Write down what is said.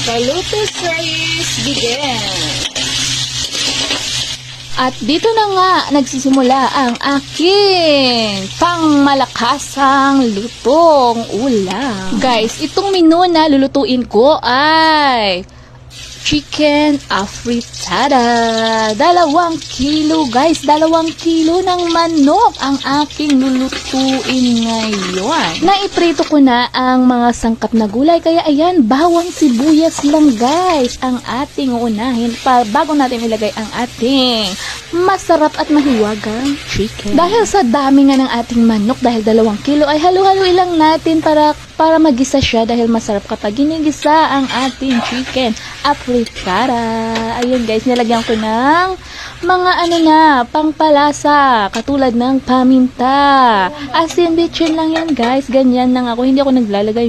Paluto series begin! At dito na nga nagsisimula ang aking pangmalakasang lutong ulam. Guys, itong menu na lulutuin ko ay chicken afritada. 2 kilo guys, 2 kilo ng manok ang aking lulutuin ngayon. Naiprito ko na ang mga sangkap na gulay, kaya ayan, bawang sibuyas lang guys ang ating unahin bago natin ilagay ang ating masarap at mahiwagang chicken. Dahil sa dami nga ng ating manok, dahil 2 kilo, ay halu-haluin lang natin para magisa siya, dahil masarap kapag ginigisa ang ating chicken afritada. Ayun guys, nilagyan ko ng mga pangpalasa, katulad ng paminta, asin, bitchin lang yan guys. Ganyan lang ako, hindi ako naglalagay